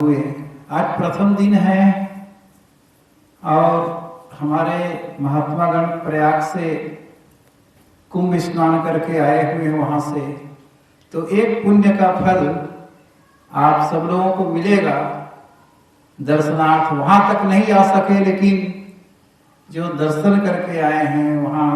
हुए आज प्रथम दिन है और हमारे महात्मागण प्रयाग से कुंभ स्नान करके आए हुए हैं वहां से, तो एक पुण्य का फल आप सब लोगों को मिलेगा। दर्शनार्थ वहां तक नहीं आ सके, लेकिन जो दर्शन करके आए हैं वहां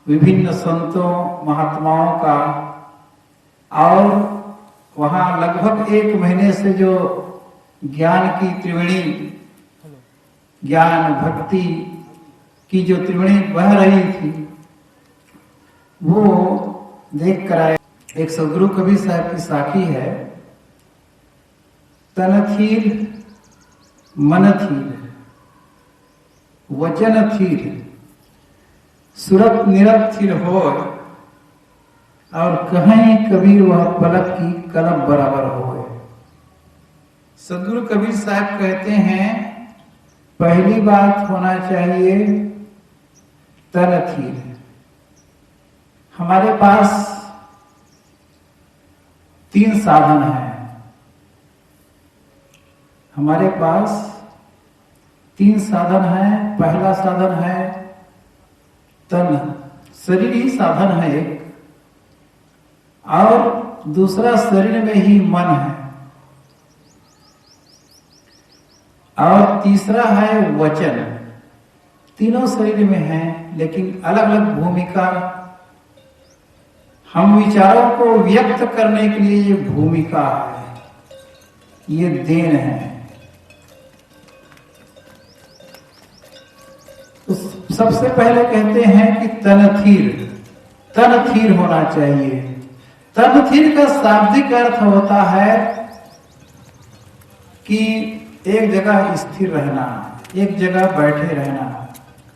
विभिन्न संतों महात्माओं का, और वहां लगभग 1 महीने से जो ज्ञान की त्रिवेणी, ज्ञान भक्ति की जो त्रिवेणी बह रही थी वो देख कर आए। एक सदगुरु कबीर साहब की साखी है, तन थीर मन थीर वचन थीर सुरत निरत थीर हो, और कहीं कबीर वह पलक की कलम बराबर हो। सदगुरु कबीर साहब कहते हैं पहली बात होना चाहिए तन थीर। हमारे पास 3 साधन हैं। हमारे पास 3 साधन हैं। पहला साधन है तन, शरीर ही साधन है एक, और दूसरा शरीर में ही मन है, और तीसरा है वचन। तीनों शरीर में हैं लेकिन अलग अलग भूमिका। हम विचारों को व्यक्त करने के लिए ये भूमिका है, ये देन है। तो सबसे पहले कहते हैं कि तन थीर होना चाहिए। तन थीर का शाब्दिक अर्थ होता है कि एक जगह स्थिर रहना, एक जगह बैठे रहना,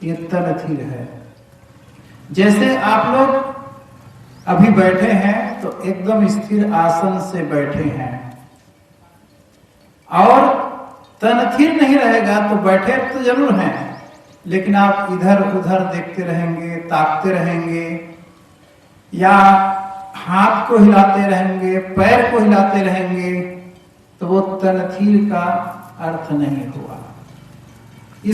ये तन थीर है। जैसे आप लोग अभी बैठे हैं तो एकदम स्थिर आसन से बैठे हैं, और तन थीर नहीं रहेगा तो बैठे तो जरूर हैं, लेकिन आप इधर उधर देखते रहेंगे, ताकते रहेंगे, या हाथ को हिलाते रहेंगे, पैर को हिलाते रहेंगे, तो वो तन थीर का अर्थ नहीं हुआ।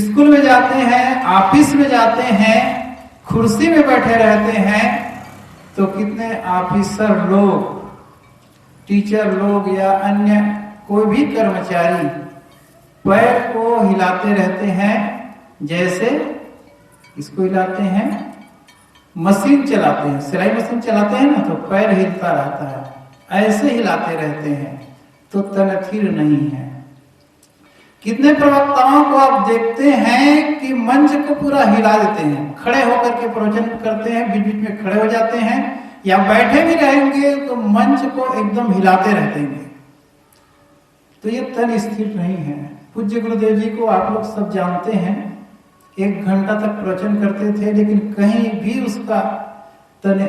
स्कूल में जाते हैं, ऑफिस में जाते हैं, कुर्सी में बैठे रहते हैं, तो कितने ऑफिसर लोग, टीचर लोग या अन्य कोई भी कर्मचारी पैर को हिलाते रहते हैं। जैसे इसको हिलाते हैं, मशीन चलाते हैं, सिलाई मशीन चलाते हैं ना, तो पैर हिलता रहता है, ऐसे हिलाते रहते हैं, तो तन थीर नहीं है। कितने प्रवक्ताओं को आप देखते हैं कि मंच को पूरा हिला देते हैं, खड़े होकर के प्रवचन करते हैं, बीच बीच में खड़े हो जाते हैं, या बैठे भी रहेंगे तो मंच को एकदम हिलाते रहते हैं, तो ये तन स्थिर नहीं है। पूज्य गुरुदेव जी को आप लोग सब जानते हैं, 1 घंटा तक प्रवचन करते थे, लेकिन कहीं भी उसका तन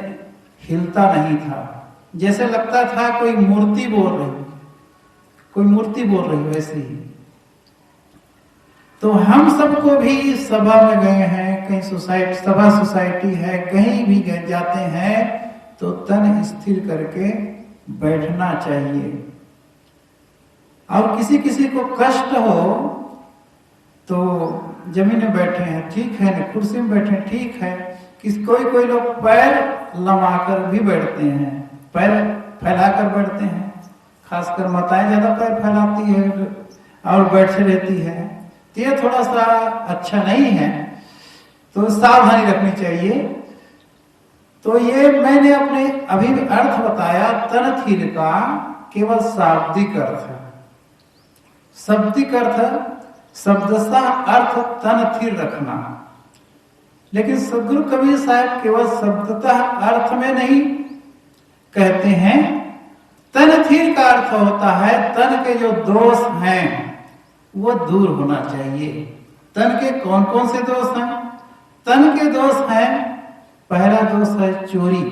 हिलता नहीं था। जैसे लगता था कोई मूर्ति बोल रही, कोई मूर्ति बोल रही, वैसे ही। तो हम सबको भी सभा में गए हैं, कहीं सोसाइटी है, कहीं भी जाते हैं तो तन स्थिर करके बैठना चाहिए। और किसी किसी को कष्ट हो तो जमीन में बैठे हैं, ठीक है ना, कुर्सी में बैठे हैं, ठीक है। कोई लोग पैर लमाकर भी बैठते हैं, पैर फैलाकर बैठते हैं, खासकर माताएं ज्यादा पैर फैलाती है और बैठे रहती है, तो ये थोड़ा सा अच्छा नहीं है, तो सावधानी रखनी चाहिए। तो ये मैंने अपने अभी अर्थ बताया तन थीर का, केवल शाब्दिक अर्थ है। शाब्दिक अर्थ, शब्दशः अर्थ तन थीर रखना, लेकिन सदगुरु कबीर साहब केवल शब्दतः अर्थ में नहीं कहते हैं। तन थीर का अर्थ होता है तन के जो दोष हैं वो दूर होना चाहिए। तन के कौन कौन से दोष हैं? तन के दोष हैं, पहला दोष है चोरी,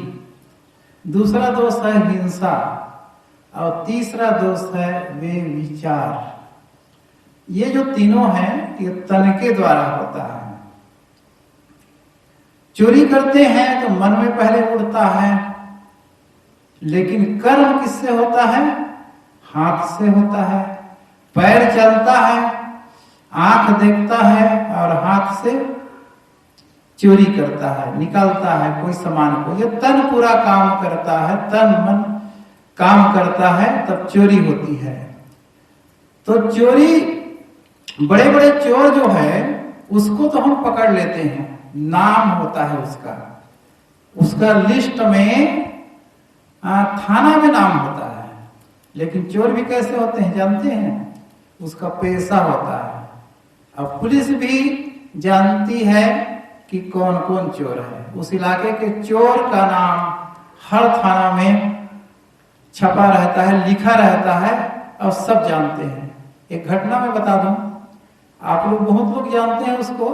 दूसरा दोष है हिंसा, और तीसरा दोष है वे विचार। ये जो तीनों हैं ये तन के द्वारा होता है। चोरी करते हैं तो मन में पहले उड़ता है, लेकिन कर्म किससे होता है? हाथ से होता है। पैर चलता है, आंख देखता है और हाथ से चोरी करता है, निकालता है कोई सामान को। ये तन पूरा काम करता है, तन मन काम करता है, तब चोरी होती है। तो चोरी, बड़े बड़े चोर जो है उसको तो हम पकड़ लेते हैं, नाम होता है उसका, उसका लिस्ट में थाना में नाम होता है। लेकिन चोर भी कैसे होते हैं जानते हैं? उसका पेशा होता है। अब पुलिस भी जानती है कि कौन कौन चोर है। उस इलाके के चोर का नाम हर थाना में छपा रहता है, लिखा रहता है और सब जानते हैं। एक घटना मैं बता दूं, आप लोग बहुत लोग जानते हैं उसको,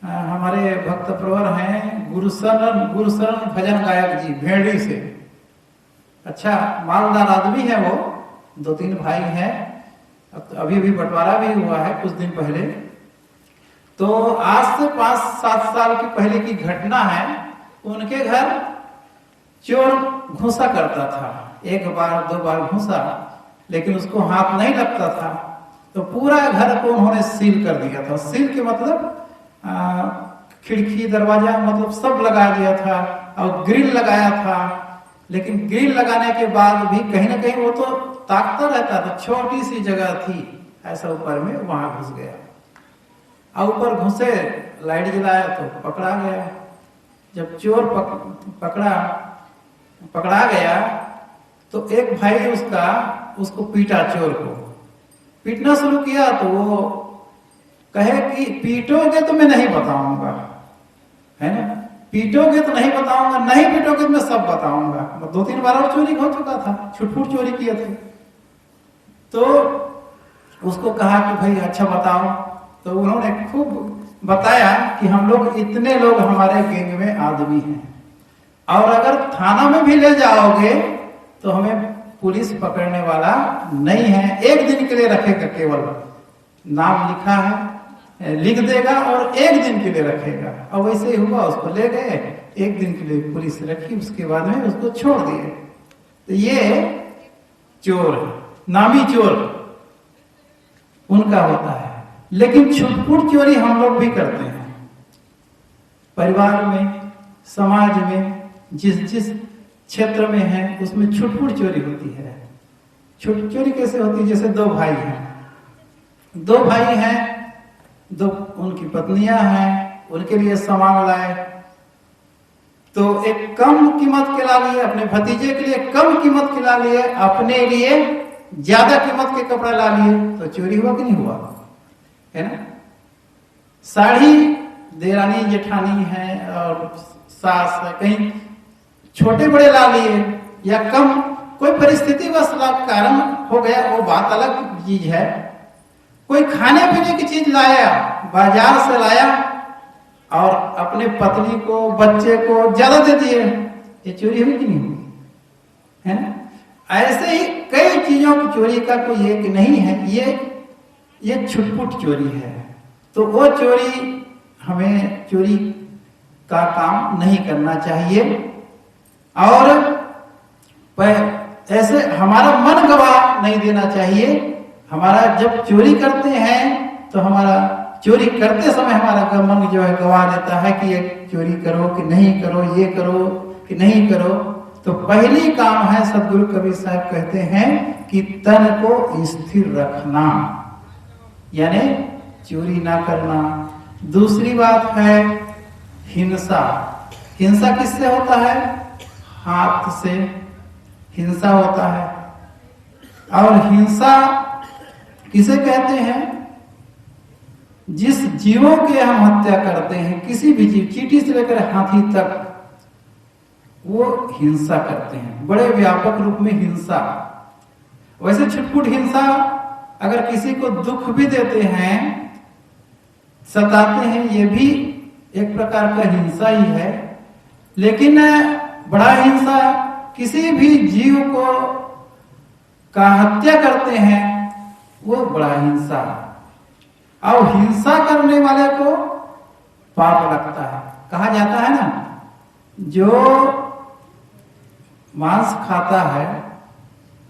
हमारे भक्त प्रवर हैं गुरुशरण भजन गायक जी, भेड़ी से। अच्छा मालदार आदमी है वो, 2-3 भाई हैं। अभी भी बंटवारा भी हुआ है कुछ दिन पहले। तो आज से 5-7 साल की पहले की घटना है। उनके घर चोर घुसा करता था, 1 बार 2 बार घुसा, लेकिन उसको हाथ नहीं लगता था। तो पूरा घर को उन्होंने सील कर दिया था। सील के मतलब खिड़की दरवाजा मतलब सब लगा दिया था और ग्रिल लगाया था। लेकिन ग्रिल लगाने के बाद भी कहीं ना कहीं वो तो ताकता रहता था, छोटी सी जगह थी ऐसा ऊपर में, वहां घुस गया। और ऊपर घुसे, लाइट जलाया तो पकड़ा गया। जब चोर पकड़ा गया तो एक भाई उसको पीटा, चोर को पीटना शुरू किया। तो वो कहे कि पीटोगे तो मैं नहीं बताऊंगा, है ना, पीटोगे तो नहीं बताऊंगा, नहीं पीटोगे तो मैं सब बताऊंगा। 2-3 बार और चोरी हो चुका था, छुटपुट चोरी किए थे। तो उसको कहा कि भाई अच्छा बताओ। तो उन्होंने खूब बताया कि हम लोग इतने लोग हमारे गैंग में आदमी हैं, और अगर थाना में भी ले जाओगे तो हमें पुलिस पकड़ने वाला नहीं है, 1 दिन के लिए रखेगा, केवल नाम लिखा है, लिख देगा और 1 दिन के लिए रखेगा। और वैसे ही हुआ, उसको ले गए, 1 दिन के लिए पुलिस रखी, उसके बाद में उसको छोड़ दिए। तो ये चोर, नामी चोर उनका होता है। लेकिन छुटपुट चोरी हम लोग भी करते हैं, परिवार में, समाज में, जिस क्षेत्र में है उसमें छुटपुट चोरी होती है। छुटपुट चोरी कैसे होती है? जैसे 2 भाई हैं, 2 भाई हैं, 2 उनकी पत्नियां हैं, उनके लिए सामान लाए। तो एक कम कीमत के ला लिए, अपने भतीजे के लिए कम कीमत के ला लिए, अपने लिए ज्यादा कीमत के कपड़ा ला लिए। तो चोरी हुआ कि नहीं हुआ? है ना। साड़ी देरानी जेठानी है और सास है, कहीं छोटे बड़े ला लिए या कम, कोई परिस्थिति बस कारण हो गया, वो बात अलग चीज है। कोई खाने पीने की चीज लाया, बाजार से लाया और अपने पत्नी को, बच्चे को ज्यादा दे दिए, ये चोरी हुई कि नहीं हुई? है ना। ऐसे ही कई चीजों की चोरी का कोई एक नहीं है, ये छुटपुट चोरी है। तो वो चोरी, हमें चोरी का काम नहीं करना चाहिए। और ऐसे हमारा मन गवा नहीं देना चाहिए। हमारा जब चोरी करते हैं तो हमारा चोरी करते समय हमारा मन जो है गवा देता है कि ये चोरी करो कि नहीं करो, ये करो कि नहीं करो। तो पहली काम है, सदगुरु कबीर साहब कहते हैं कि तन को स्थिर रखना, यानी चोरी ना करना। दूसरी बात है हिंसा। हिंसा किससे होता है? हाथ से हिंसा होता है। और हिंसा किसे कहते हैं? जिस जीवों के हम हत्या करते हैं, किसी भी जीव, चींटी से लेकर हाथी तक, वो हिंसा करते हैं, बड़े व्यापक रूप में हिंसा। वैसे छुटपुट हिंसा, अगर किसी को दुख भी देते हैं, सताते हैं, ये भी एक प्रकार का हिंसा ही है। लेकिन बड़ा हिंसा, किसी भी जीव को का हत्या करते हैं, वो बड़ा हिंसा है। और हिंसा करने वाले को पाप लगता है। कहा जाता है ना, जो मांस खाता है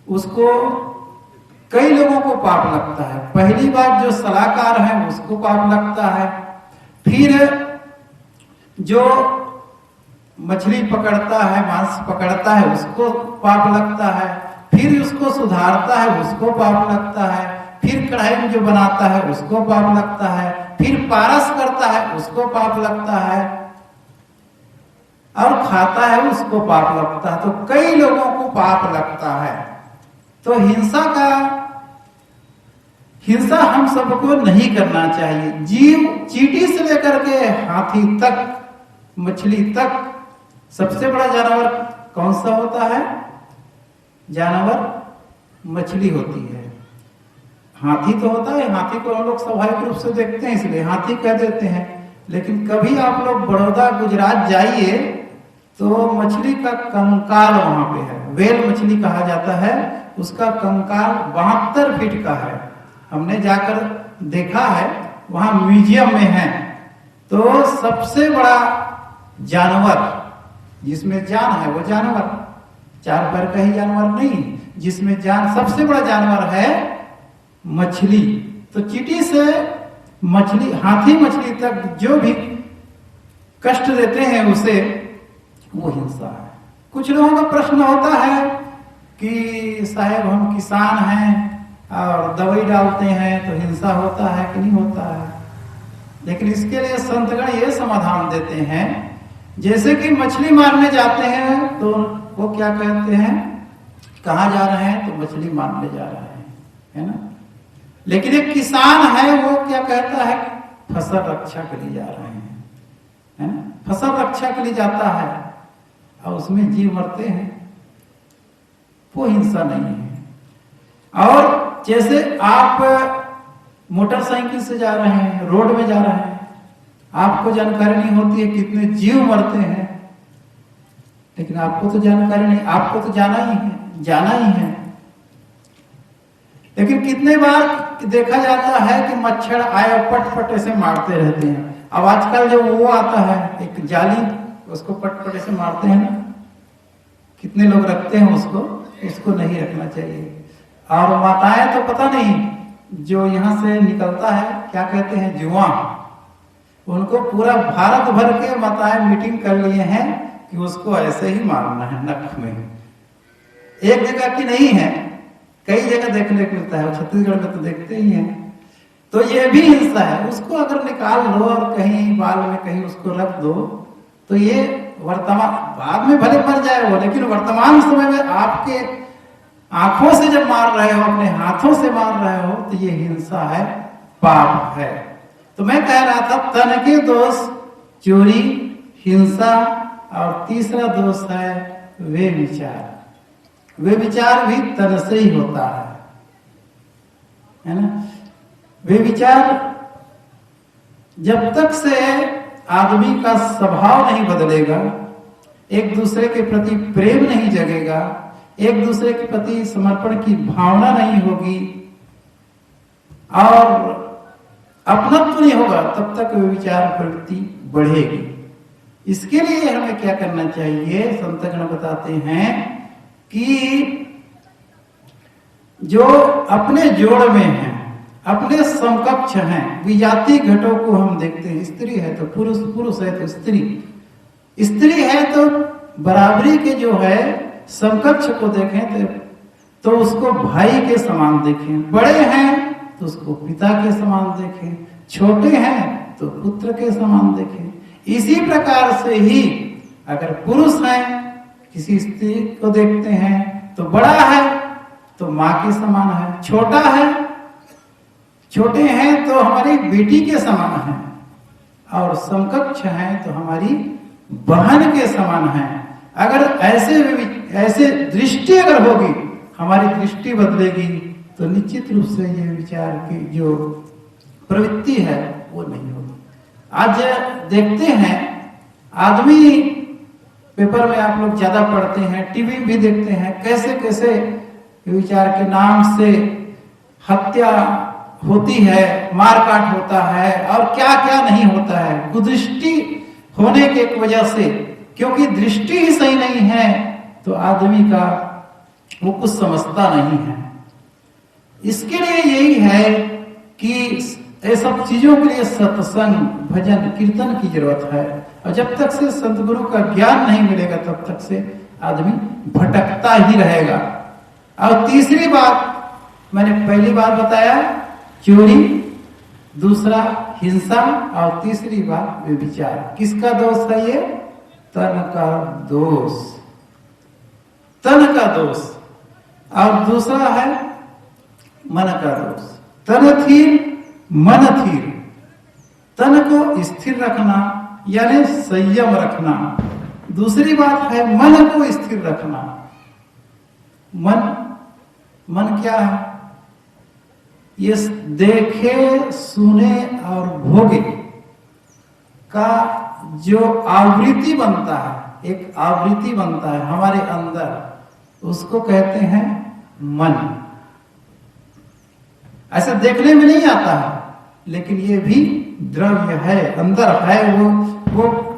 उसको कई लोगों को पाप लगता है। पहली बात, जो सलाहकार है उसको पाप लगता है। फिर जो मछली पकड़ता है, मांस पकड़ता है, उसको पाप लगता है। फिर उसको सुधारता है, उसको पाप लगता है। फिर कढ़ाई में जो बनाता है उसको पाप लगता है। फिर पारस करता है उसको पाप लगता है, और खाता है उसको पाप लगता है। तो कई लोगों को पाप लगता है। तो हिंसा हम सबको नहीं करना चाहिए। जीव चींटी से लेकर के हाथी तक, मछली तक, सबसे बड़ा जानवर कौन सा होता है? जानवर मछली होती है। हाथी तो होता है, हाथी को हम लोग स्वाभाविक रूप से देखते हैं इसलिए हाथी कह देते हैं। लेकिन कभी आप लोग बड़ौदा गुजरात जाइए तो मछली का कंकाल वहां पे है, वेल मछली कहा जाता है। उसका कंकाल 72 फीट का है। हमने जाकर देखा है, वहां म्यूजियम में है। तो सबसे बड़ा जानवर जिसमें जान है वो जानवर, 4 पैर का ही जानवर नहीं, जिसमें जान, सबसे बड़ा जानवर है मछली। तो चींटी से मछली, हाथी मछली तक जो भी कष्ट देते हैं उसे, वो हिंसा है। कुछ लोगों का प्रश्न होता है कि साहब हम किसान हैं और दवाई डालते हैं तो हिंसा होता है कि नहीं होता है? लेकिन इसके लिए संतगण ये समाधान देते हैं, जैसे कि मछली मारने जाते हैं तो वो क्या कहते हैं, कहाँ जा रहे हैं? तो मछली मारने जा रहे हैं, है ना। लेकिन एक किसान है, वो क्या कहता है? फसल रक्षा के लिए जा रहे हैं, है ना। फसल रक्षा के लिए जाता है और उसमें जीव मरते हैं, वो हिंसा नहीं है। और जैसे आप मोटरसाइकिल से जा रहे हैं, रोड में जा रहे हैं, आपको जानकारी नहीं होती है कितने जीव मरते हैं, लेकिन आपको तो जानकारी नहीं, आपको तो जाना ही है। लेकिन कितने बार देखा जाता है कि मच्छर आए पट ऐसे मारते रहते हैं। अब आजकल जो वो आता है एक जाली, उसको पट ऐसे मारते हैं ना, कितने लोग रखते हैं उसको नहीं रखना चाहिए। और माताएं तो पता नहीं, जो यहाँ से निकलता है क्या कहते हैं, जुआ, उनको पूरा भारत भर के माताएं मीटिंग कर लिए हैं कि उसको ऐसे ही मारना है नख में। एक जगह की नहीं है, कई जगह देखने को मिलता है, छत्तीसगढ़ में तो देखते ही हैं। तो ये भी हिंसा है। उसको अगर निकाल लो और कहीं बाल में कहीं उसको रख दो, तो ये वर्तमान, बाद में भले मर जाए वो, लेकिन वर्तमान समय में आपके आंखों से जब मार रहे हो, अपने हाथों से मार रहे हो, तो ये हिंसा है, पाप है। तो मैं कह रहा था, तन के दोष चोरी, हिंसा, और तीसरा दोष है वे विचार। वे विचार भी तन से ही होता है ना। वे विचार जब तक से आदमी का स्वभाव नहीं बदलेगा, एक दूसरे के प्रति प्रेम नहीं जगेगा, एक दूसरे के प्रति समर्पण की भावना नहीं होगी और अपनत्व नहीं होगा, तब तक वे विचार प्रवृत्ति बढ़ेगी। इसके लिए हमें क्या करना चाहिए? संतगण बताते हैं कि जो अपने जोड़ में हैं, अपने समकक्ष हैं, विजाति घटों को हम देखते हैं, स्त्री है तो पुरुष, पुरुष है तो स्त्री, स्त्री है तो बराबरी के जो है समकक्ष को देखें तो उसको भाई के समान देखें, बड़े हैं तो उसको पिता के समान देखें, छोटे हैं तो पुत्र के समान देखें। इसी प्रकार से ही अगर पुरुष हैं, किसी स्त्री को देखते हैं तो बड़ा है तो माँ के समान है, छोटे हैं तो हमारी बेटी के समान है, और समकक्ष हैं तो हमारी बहन के समान है। अगर ऐसे दृष्टि अगर होगी, हमारी दृष्टि बदलेगी, तो निश्चित रूप से ये विचार की जो प्रवृत्ति है वो नहीं होगी। आज देखते हैं आदमी, पेपर में आप लोग ज्यादा पढ़ते हैं, टीवी भी देखते हैं, कैसे कैसे विचार के नाम से हत्या होती है, मारकाट होता है, और क्या क्या नहीं होता है, कुदृष्टि होने के वजह से। क्योंकि दृष्टि ही सही नहीं है तो आदमी का वो कुछ समझता नहीं है। इसके लिए यही है कि ये सब चीजों के लिए सत्संग, भजन, कीर्तन की जरूरत है। और जब तक से संत गुरु का ज्ञान नहीं मिलेगा तब तक से आदमी भटकता ही रहेगा। और तीसरी बात, मैंने पहली बात बताया चोरी, दूसरा हिंसा, और तीसरी बात व्यभिचार। किसका दोष है ये? तन का दोष, तन का दोष। और दूसरा है मन का दोष। तन थीर मन थीर, तन को स्थिर रखना यानी संयम रखना। दूसरी बात है मन को स्थिर रखना। मन क्या है? ये देखे, सुने और भोगे का जो आवृत्ति बनता है, एक आवृत्ति बनता है हमारे अंदर, उसको कहते हैं मन। ऐसा देखने में नहीं आता है, लेकिन ये भी द्रव्य है, अंदर है, वो